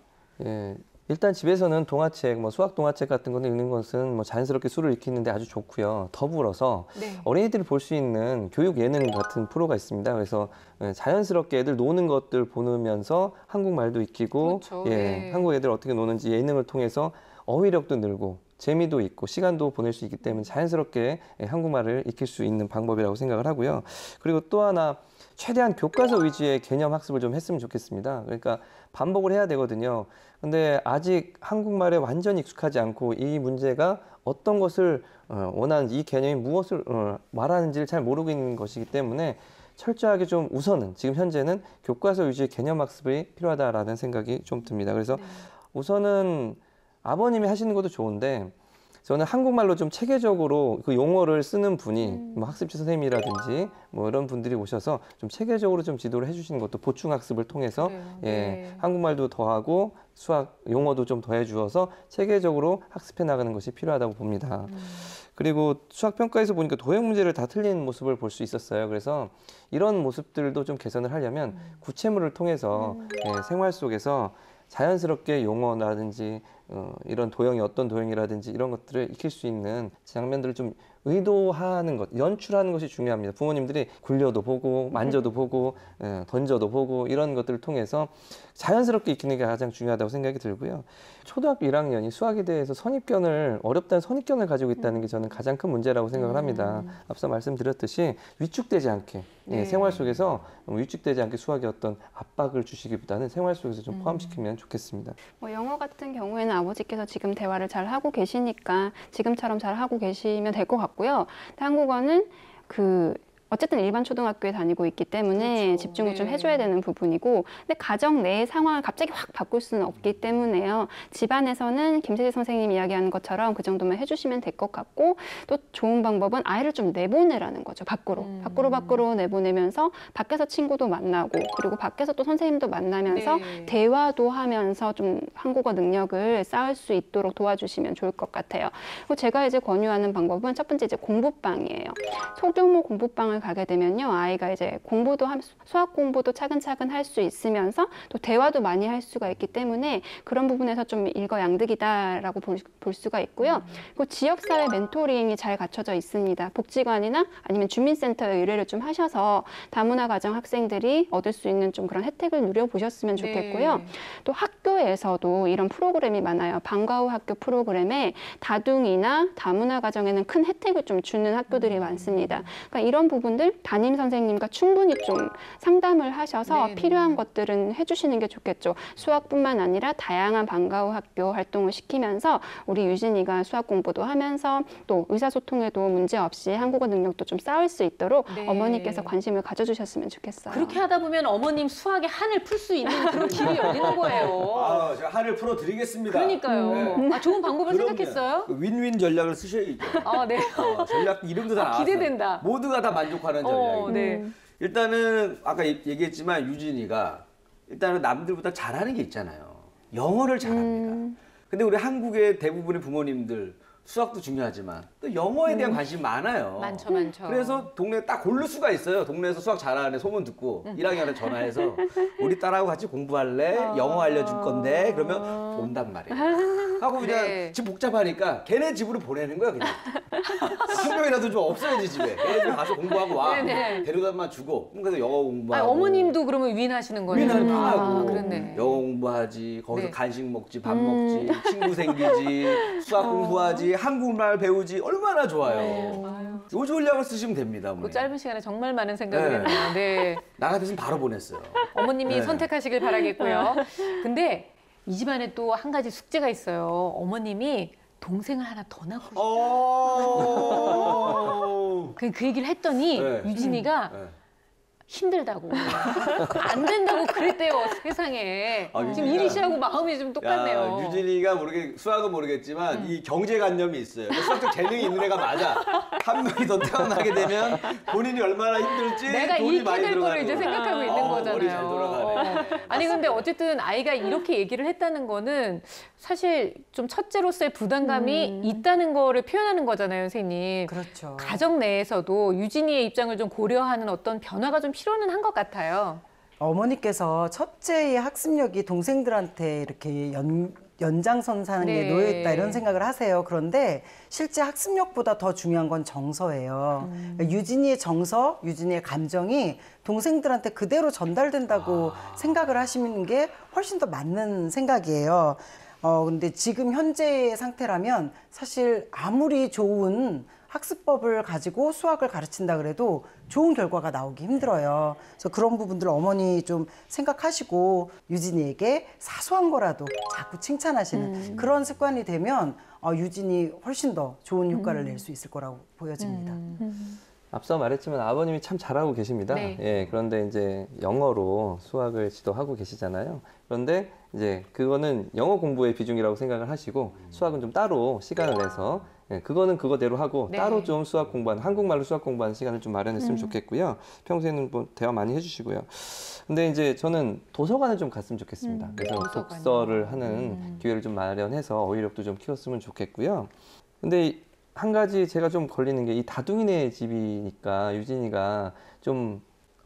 예, 일단 집에서는 동화책, 뭐 수학 동화책 같은 거는 읽는 것은 뭐 자연스럽게 술을 익히는데 아주 좋고요. 더불어서 네. 어린이들이 볼 수 있는 교육 예능 같은 프로가 있습니다. 그래서 자연스럽게 애들 노는 것들 보면서 한국말도 익히고, 그렇죠. 예, 네. 한국 애들 어떻게 노는지 예능을 통해서 어휘력도 늘고 재미도 있고 시간도 보낼 수 있기 때문에 자연스럽게 한국말을 익힐 수 있는 방법이라고 생각을 하고요. 그리고 또 하나 최대한 교과서 위주의 개념 학습을 좀 했으면 좋겠습니다. 그러니까 반복을 해야 되거든요. 근데 아직 한국말에 완전히 익숙하지 않고 이 문제가 어떤 것을 원하는지, 이 개념이 무엇을 말하는지를 잘 모르고 있는 것이기 때문에 철저하게 좀 우선은 지금 현재는 교과서 위주의 개념 학습이 필요하다라는 생각이 좀 듭니다. 그래서 우선은 아버님이 하시는 것도 좋은데 저는 한국말로 좀 체계적으로 그 용어를 쓰는 분이 뭐 학습지 선생님이라든지 뭐 이런 분들이 오셔서 좀 체계적으로 좀 지도를 해주시는 것도 보충 학습을 통해서 예, 한국말도 더하고 수학 용어도 좀 더해 주어서 체계적으로 학습해 나가는 것이 필요하다고 봅니다. 그리고 수학 평가에서 보니까 도형 문제를 다 틀린 모습을 볼 수 있었어요. 그래서 이런 모습들도 좀 개선을 하려면 구체물을 통해서 예, 생활 속에서 자연스럽게 용어라든지 이런 도형이 어떤 도형이라든지 이런 것들을 익힐 수 있는 장면들을 좀 의도하는 것, 연출하는 것이 중요합니다. 부모님들이 굴려도 보고 만져도 보고 던져도 보고 이런 것들을 통해서 자연스럽게 익히는 게 가장 중요하다고 생각이 들고요. 초등학교 1학년이 수학에 대해서 어렵다는 선입견을 가지고 있다는 게 저는 가장 큰 문제라고 생각을 합니다. 앞서 말씀드렸듯이 위축되지 않게 예, 생활 속에서 위축되지 않게 수학에 어떤 압박을 주시기보다는 생활 속에서 좀 포함시키면 좋겠습니다. 뭐 영어 같은 경우에는 아버지께서 지금 대화를 잘 하고 계시니까 지금처럼 잘 하고 계시면 될 것 같고요. 근데 한국어는 어쨌든 일반 초등학교에 다니고 있기 때문에 그렇죠. 집중을 좀 네. 해줘야 되는 부분이고, 근데 가정 내의 상황을 갑자기 확 바꿀 수는 없기 때문에요. 집안에서는 김세지 선생님이 이야기하는 것처럼 그 정도만 해주시면 될 것 같고, 또 좋은 방법은 아이를 좀 내보내라는 거죠. 밖으로 내보내면서 밖에서 친구도 만나고, 그리고 밖에서 또 선생님도 만나면서 네. 대화도 하면서 좀 한국어 능력을 쌓을 수 있도록 도와주시면 좋을 것 같아요. 그리고 제가 이제 권유하는 방법은 첫 번째 이제 공부방이에요. 소규모 공부방을 가게 되면요, 아이가 이제 수학 공부도 차근차근 할 수 있으면서 또 대화도 많이 할 수가 있기 때문에 그런 부분에서 좀 일거양득이다라고 볼 수가 있고요. 그리고 지역사회 멘토링이 잘 갖춰져 있습니다. 복지관이나 아니면 주민센터에 의뢰를 좀 하셔서 다문화 가정 학생들이 얻을 수 있는 좀 그런 혜택을 누려보셨으면 좋겠고요. 네. 또 학교에서도 이런 프로그램이 많아요. 방과 후 학교 프로그램에 다둥이나 다문화 가정에는 큰 혜택을 좀 주는 학교들이 많습니다. 그러니까 이런 부분들 담임 선생님과 충분히 좀 상담을 하셔서 네네. 필요한 것들은 해주시는 게 좋겠죠. 수학뿐만 아니라 다양한 방과 후 학교 활동을 시키면서 우리 유진이가 수학 공부도 하면서 또 의사소통에도 문제 없이 한국어 능력도 좀 쌓을 수 있도록 네. 어머니께서 관심을 가져주셨으면 좋겠어요. 그렇게 하다 보면 어머님 수학의 한을 풀 수 있는 그런 길이 열리는 거예요. 제가 한을 풀어드리겠습니다. 그러니까요. 네. 좋은 방법을 그럼요. 생각했어요? 그 윈윈 전략을 쓰셔야죠. 네. 전략 이름도 다 나왔어요. 기대된다. 모두가 다 만족하는 전략이에요. 네. 일단은 아까 얘기했지만 유진이가 일단은 남들보다 잘하는 게 있잖아요. 영어를 잘합니다. 근데 우리 한국의 대부분의 부모님들 수학도 중요하지만 또 영어에 대한 관심이 많아요. 많죠. 그래서 동네에 딱 고를 수가 있어요. 동네에서 수학 잘하는 애 소문 듣고 1학년에 전화해서 우리 딸하고 같이 공부할래? 영어 알려줄 건데 그러면 온단 말이에요. 하고 그냥 네. 집 복잡하니까 걔네 집으로 보내는 거야 그냥. 한 명이라도 좀 없어야지 집에. 걔네 집 가서 공부하고 와. 네네. 데려다만 주고. 그래서 영어 공부하고. 어머님도 그러면 윈하시는 거예요? 윈하는 다 하고. 그렇네. 영어 공부하지. 거기서 네. 간식 먹지. 밥 먹지. 친구 생기지. 수학 공부하지. 한국말 배우지. 얼마나 좋아요. 요 전략을 쓰시면 됩니다. 그 어머니. 짧은 시간에 정말 많은 생각을 네. 했네요. 네. 나 같았으면 바로 보냈어요. 어머님이 네. 선택하시길 바라겠고요. 근데 이 집안에 또 한 가지 숙제가 있어요. 어머님이 동생을 하나 더 낳고 싶다. 그 얘기를 했더니 네. 유진이가 네. 힘들다고 안 된다고 그랬대요 세상에. 지금 이리 씨하고 마음이 좀 똑같네요. 야, 유진이가 수학은 모르겠지만 이 경제관념이 있어요. 수학적 재능이 있는 애가 맞아. 한 명이 더 태어나게 되면 본인이 얼마나 힘들지 내가 돈이 잃게 많이 될 거를 들어가는 이제 생각하고 있는 거잖아요. 머리 잘 돌아가네. 아니 근데 어쨌든 아이가 이렇게 얘기를 했다는 거는 사실 좀 첫째로서의 부담감이 있다는 거를 표현하는 거잖아요, 선생님. 그렇죠. 가정 내에서도 유진이의 입장을 좀 고려하는 어떤 변화가 좀 필요는 한 것 같아요. 어머니께서 첫째의 학습력이 동생들한테 이렇게 연장선상에 네. 놓여있다 이런 생각을 하세요. 그런데 실제 학습력보다 더 중요한 건 정서예요. 그러니까 유진이의 정서, 유진이의 감정이 동생들한테 그대로 전달된다고 생각을 하시는 게 훨씬 더 맞는 생각이에요. 근데 지금 현재의 상태라면 사실 아무리 좋은 학습법을 가지고 수학을 가르친다 그래도 좋은 결과가 나오기 힘들어요. 그래서 그런 부분들 어머니 좀 생각하시고 유진이에게 사소한 거라도 자꾸 칭찬하시는 그런 습관이 되면 유진이 훨씬 더 좋은 효과를 낼 수 있을 거라고 보여집니다. 앞서 말했지만 아버님이 참 잘하고 계십니다. 네. 예, 그런데 이제 영어로 수학을 지도하고 계시잖아요. 그런데 이제 그거는 영어 공부의 비중이라고 생각을 하시고 수학은 좀 따로 시간을 내서 예, 그거는 그거대로 하고 네. 따로 좀 수학 공부하는 한국말로 수학 공부하는 시간을 좀 마련했으면 좋겠고요. 평소에는 뭐 대화 많이 해주시고요. 근데 이제 저는 도서관을 좀 갔으면 좋겠습니다. 그래서 도서관이요. 독서를 하는 기회를 좀 마련해서 어휘력도 좀 키웠으면 좋겠고요. 근데 한 가지 제가 좀 걸리는 게 이 다둥이네 집이니까 유진이가 좀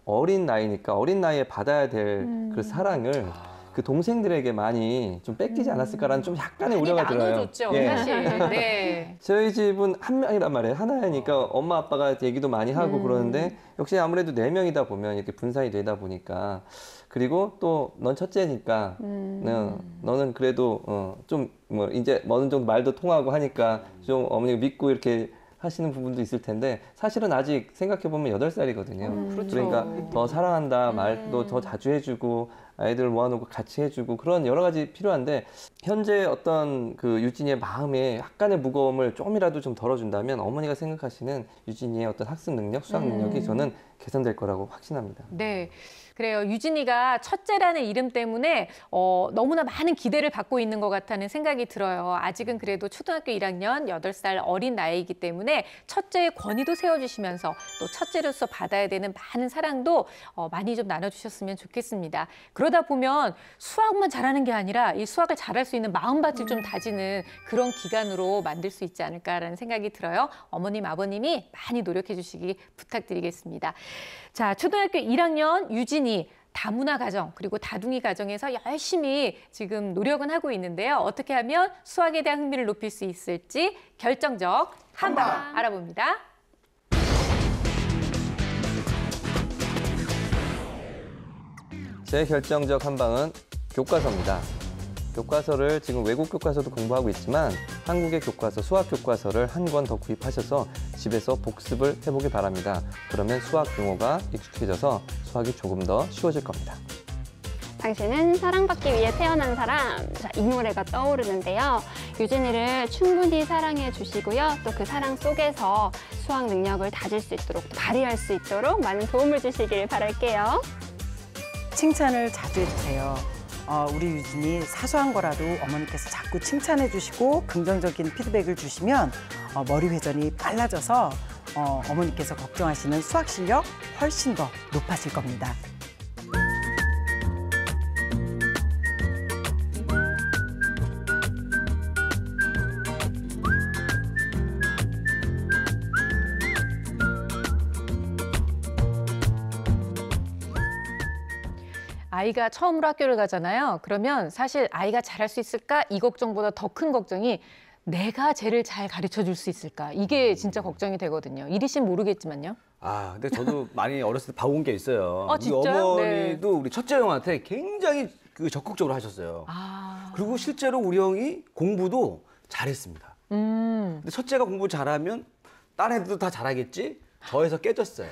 어린 나이니까 어린 나이에 받아야 될 그 사랑을 그 동생들에게 많이 좀 뺏기지 않았을까라는 좀 약간의 우려가 들어요. 나눠줬죠, 예. 사실. 네. 저희 집은 한 명이란 말이에요. 하나니까 엄마 아빠가 얘기도 많이 하고 그러는데 역시 아무래도 4명이다 보면 이렇게 분산이 되다 보니까 그리고 또 넌 첫째니까 너는 그래도 좀 뭐 이제 어느 정도 말도 통하고 하니까 좀 어머니가 믿고 이렇게 하시는 부분도 있을 텐데 사실은 아직 생각해보면 8살이거든요. 그렇죠. 그러니까 더 사랑한다 말도 더 자주 해주고 아이들 모아놓고 같이 해주고 그런 여러 가지 필요한데 현재 어떤 그 유진이의 마음에 약간의 무거움을 조금이라도 좀 덜어준다면 어머니가 생각하시는 유진이의 어떤 학습 능력, 수학 능력이 저는 개선될 거라고 확신합니다. 네. 그래요. 유진이가 첫째라는 이름 때문에 너무나 많은 기대를 받고 있는 것 같다는 생각이 들어요. 아직은 그래도 초등학교 1학년 8살 어린 나이이기 때문에 첫째의 권위도 세워주시면서 또 첫째로서 받아야 되는 많은 사랑도 많이 좀 나눠주셨으면 좋겠습니다. 그러다 보면 수학만 잘하는 게 아니라 이 수학을 잘할 수 있는 마음밭을 좀 다지는 그런 기간으로 만들 수 있지 않을까라는 생각이 들어요. 어머님, 아버님이 많이 노력해 주시기 부탁드리겠습니다. 자, 초등학교 1학년 유진이 다문화 가정 그리고 다둥이 가정에서 열심히 지금 노력은 하고 있는데요. 어떻게 하면 수학에 대한 흥미를 높일 수 있을지 결정적 한방 알아봅니다. 제 결정적 한방은 교과서입니다. 교과서를 지금 외국 교과서도 공부하고 있지만 한국의 교과서, 수학 교과서를 한 권 더 구입하셔서 집에서 복습을 해보기 바랍니다. 그러면 수학 용어가 익숙해져서 수학이 조금 더 쉬워질 겁니다. 당신은 사랑받기 위해 태어난 사람. 자, 이 노래가 떠오르는데요. 유진이를 충분히 사랑해 주시고요. 또 그 사랑 속에서 수학 능력을 다질 수 있도록, 발휘할 수 있도록 많은 도움을 주시길 바랄게요. 칭찬을 자주 해주세요. 우리 유진이 사소한 거라도 어머니께서 자꾸 칭찬해 주시고 긍정적인 피드백을 주시면 머리 회전이 빨라져서 어머니께서 걱정하시는 수학 실력 훨씬 더 높아질 겁니다. 아이가 처음으로 학교를 가잖아요. 그러면 사실 아이가 잘할 수 있을까? 이 걱정보다 더 큰 걱정이 내가 쟤를 잘 가르쳐 줄 수 있을까? 이게 진짜 걱정이 되거든요. 이리 씨는 모르겠지만요. 근데 저도 많이 어렸을 때 봐온 게 있어요. 우리 진짜요? 어머니도 우리 첫째 형한테 굉장히 적극적으로 하셨어요. 그리고 실제로 우리 형이 공부도 잘했습니다. 근데 첫째가 공부 잘하면 딴 애들도 다 잘하겠지? 저에서 깨졌어요.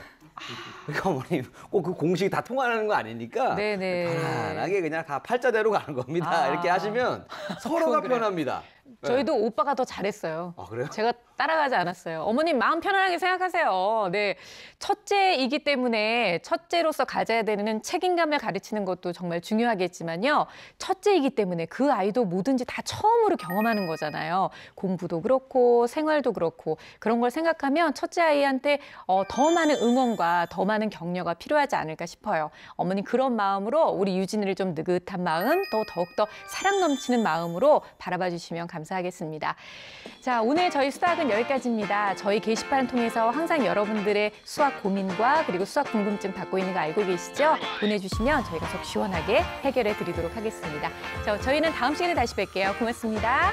그러니까 어머님 꼭 그 공식이 다 통하는 거 아니니까 네네. 편안하게 그냥 다 팔자대로 가는 겁니다. 이렇게 하시면 서로가 편합니다. 저희도 오빠가 더 잘했어요. 아, 그래요? 제가 따라가지 않았어요. 어머님 마음 편안하게 생각하세요. 네, 첫째이기 때문에 첫째로서 가져야 되는 책임감을 가르치는 것도 정말 중요하겠지만요. 첫째이기 때문에 그 아이도 뭐든지 다 처음으로 경험하는 거잖아요. 공부도 그렇고 생활도 그렇고 그런 걸 생각하면 첫째 아이한테 더 많은 응원과 더 많은 격려가 필요하지 않을까 싶어요. 어머님 그런 마음으로 우리 유진이를 좀 느긋한 마음, 또 더욱더 사랑 넘치는 마음으로 바라봐 주시면 감사하겠습니다. 자, 오늘 저희 수학은 여기까지입니다. 저희 게시판 통해서 항상 여러분들의 수학 고민과 그리고 수학 궁금증 받고 있는 거 알고 계시죠? 보내주시면 저희가 속 시원하게 해결해 드리도록 하겠습니다. 자, 저희는 다음 시간에 다시 뵐게요. 고맙습니다.